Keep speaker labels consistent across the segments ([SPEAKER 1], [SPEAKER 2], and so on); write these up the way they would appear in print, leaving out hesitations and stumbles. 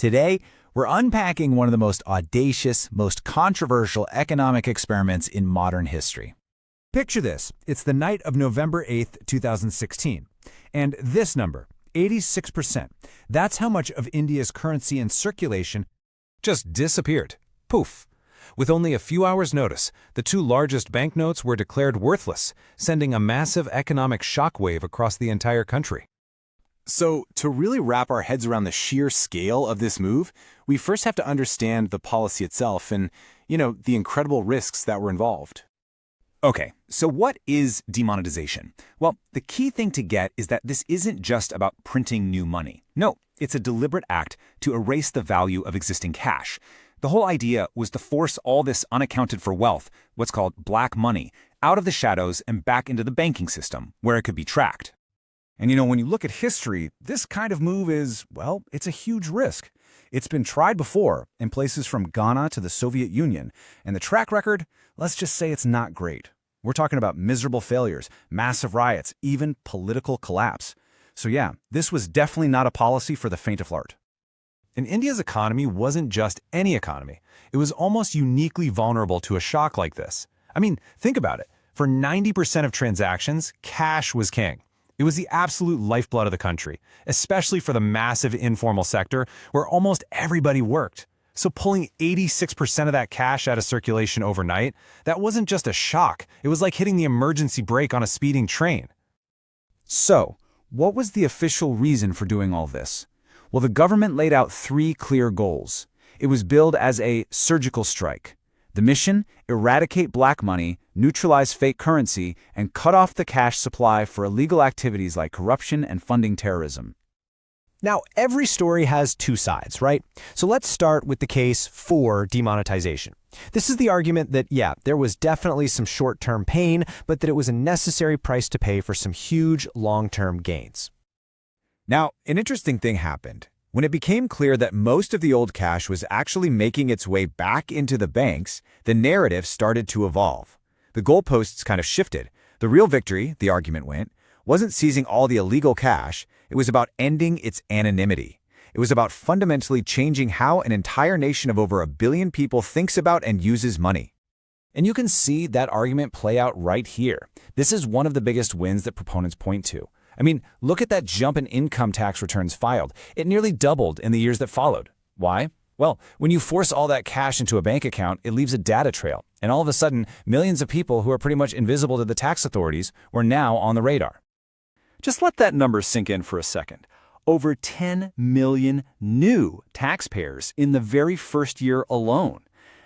[SPEAKER 1] Today, we're unpacking one of the most audacious, most controversial economic experiments in modern history.
[SPEAKER 2] Picture this. It's the night of November 8th, 2016. And this number, 86%, that's how much of India's currency in circulation just disappeared. Poof. With only a few hours' notice, the two largest banknotes were declared worthless, sending a massive economic shockwave across the entire country.
[SPEAKER 3] So, to really wrap our heads around the sheer scale of this move, we first have to understand the policy itself and, the incredible risks that were involved.
[SPEAKER 4] Okay, so what is demonetization? Well, the key thing to get is that this isn't just about printing new money. No, it's a deliberate act to erase the value of existing cash. The whole idea was to force all this unaccounted for wealth, what's called black money, out of the shadows and back into the banking system, where it could be tracked.
[SPEAKER 2] And when you look at history, this kind of move is, it's a huge risk. It's been tried before in places from Ghana to the Soviet Union, and the track record, let's just say it's not great. We're talking about miserable failures, massive riots, even political collapse. So yeah, this was definitely not a policy for the faint of heart.
[SPEAKER 5] And India's economy wasn't just any economy. It was almost uniquely vulnerable to a shock like this. I mean, think about it. For 90% of transactions, cash was king. It was the absolute lifeblood of the country, especially for the massive informal sector where almost everybody worked. So pulling 86% of that cash out of circulation overnight, that wasn't just a shock. It was like hitting the emergency brake on a speeding train.
[SPEAKER 2] So, what was the official reason for doing all this? Well, the government laid out 3 clear goals. It was billed as a surgical strike. The mission: eradicate black money, neutralize fake currency, and cut off the cash supply for illegal activities like corruption and funding terrorism.
[SPEAKER 6] Now, every story has 2 sides, right? So let's start with the case for demonetization. This is the argument that, there was definitely some short-term pain, but that it was a necessary price to pay for some huge long-term gains.
[SPEAKER 7] Now, an interesting thing happened. When it became clear that most of the old cash was actually making its way back into the banks, the narrative started to evolve. The goalposts kind of shifted. The real victory, the argument went, wasn't seizing all the illegal cash. It was about ending its anonymity. It was about fundamentally changing how an entire nation of over 1 billion people thinks about and uses money.
[SPEAKER 1] And you can see that argument play out right here. This is one of the biggest wins that proponents point to. I mean, look at that jump in income tax returns filed. It nearly doubled in the years that followed. Why? Well, when you force all that cash into a bank account, it leaves a data trail. And all of a sudden, millions of people who are pretty much invisible to the tax authorities were now on the radar.
[SPEAKER 8] Just let that number sink in for a second. Over 10 million new taxpayers in the very first year alone.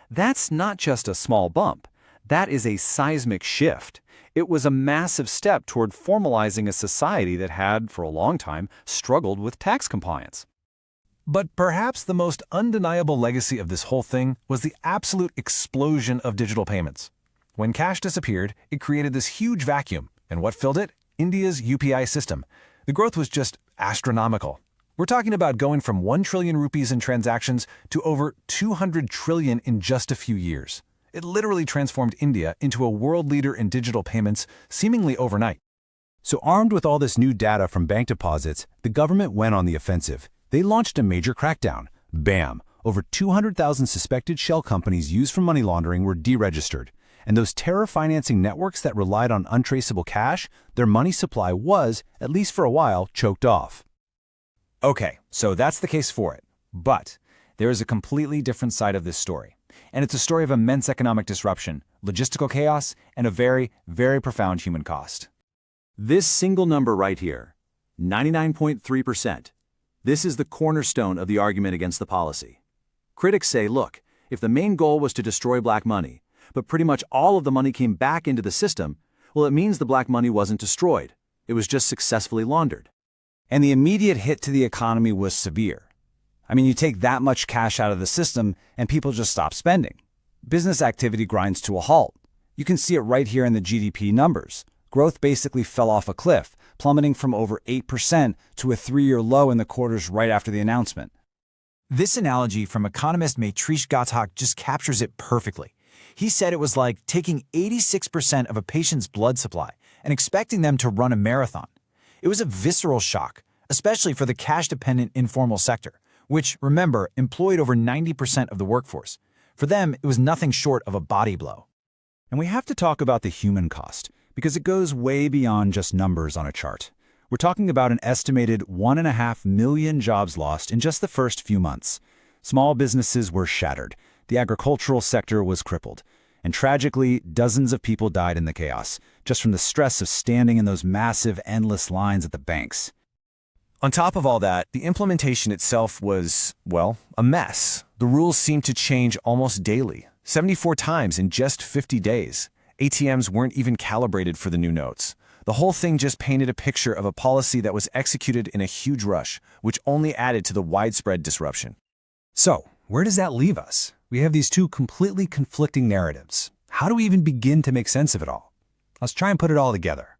[SPEAKER 8] That's not just a small bump. That is a seismic shift. It was a massive step toward formalizing a society that had, for a long time, struggled with tax compliance.
[SPEAKER 5] But perhaps the most undeniable legacy of this whole thing was the absolute explosion of digital payments. When cash disappeared, it created this huge vacuum. And what filled it? India's UPI system. The growth was just astronomical. We're talking about going from 1 trillion rupees in transactions to over 200 trillion in just a few years. It literally transformed India into a world leader in digital payments seemingly overnight.
[SPEAKER 2] So armed with all this new data from bank deposits, the government went on the offensive. They launched a major crackdown. Bam! Over 200,000 suspected shell companies used for money laundering were deregistered. And those terror financing networks that relied on untraceable cash, their money supply was, at least for a while, choked off.
[SPEAKER 1] Okay, so that's the case for it. But there is a completely different side of this story. And it's a story of immense economic disruption, logistical chaos, and a very, very profound human cost.
[SPEAKER 3] This single number right here, 99.3%, this is the cornerstone of the argument against the policy. Critics say, look, if the main goal was to destroy black money, but pretty much all of the money came back into the system, well, it means the black money wasn't destroyed. It was just successfully laundered.
[SPEAKER 1] And the immediate hit to the economy was severe. I mean, you take that much cash out of the system and people just stop spending. Business activity grinds to a halt. You can see it right here in the GDP numbers. Growth basically fell off a cliff, plummeting from over 8% to a 3-year low in the quarters right after the announcement. This analogy from economist Matrish Ghatak just captures it perfectly. He said it was like taking 86% of a patient's blood supply and expecting them to run a marathon. It was a visceral shock, especially for the cash-dependent informal sector,
[SPEAKER 2] which, remember, employed over 90% of the workforce. For them, it was nothing short of a body blow.
[SPEAKER 1] And we have to talk about the human cost, because it goes way beyond just numbers on a chart. We're talking about an estimated 1.5 million jobs lost in just the first few months. Small businesses were shattered, the agricultural sector was crippled, and tragically, dozens of people died in the chaos, just from the stress of standing in those massive, endless lines at the banks.
[SPEAKER 5] On top of all that, the implementation itself was, well, a mess. The rules seemed to change almost daily, 74 times in just 50 days. ATMs weren't even calibrated for the new notes. The whole thing just painted a picture of a policy that was executed in a huge rush, which only added to the widespread disruption.
[SPEAKER 2] So, where does that leave us? We have these two completely conflicting narratives. How do we even begin to make sense of it all? Let's try and put it all together.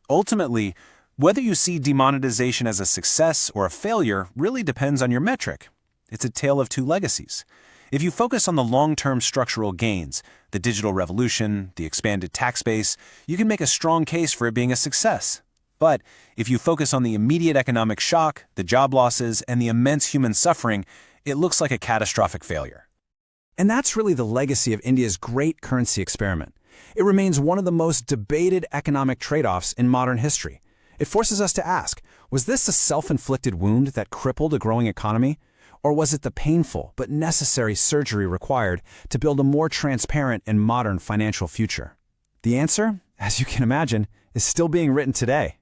[SPEAKER 5] Ultimately, whether you see demonetization as a success or a failure really depends on your metric. It's a tale of two legacies. If you focus on the long-term structural gains, the digital revolution, the expanded tax base, you can make a strong case for it being a success. But if you focus on the immediate economic shock, the job losses, and the immense human suffering, it looks like a catastrophic failure.
[SPEAKER 2] And that's really the legacy of India's great currency experiment. It remains one of the most debated economic trade-offs in modern history. It forces us to ask, was this a self-inflicted wound that crippled a growing economy? Or was it the painful but necessary surgery required to build a more transparent and modern financial future? The answer, as you can imagine, is still being written today.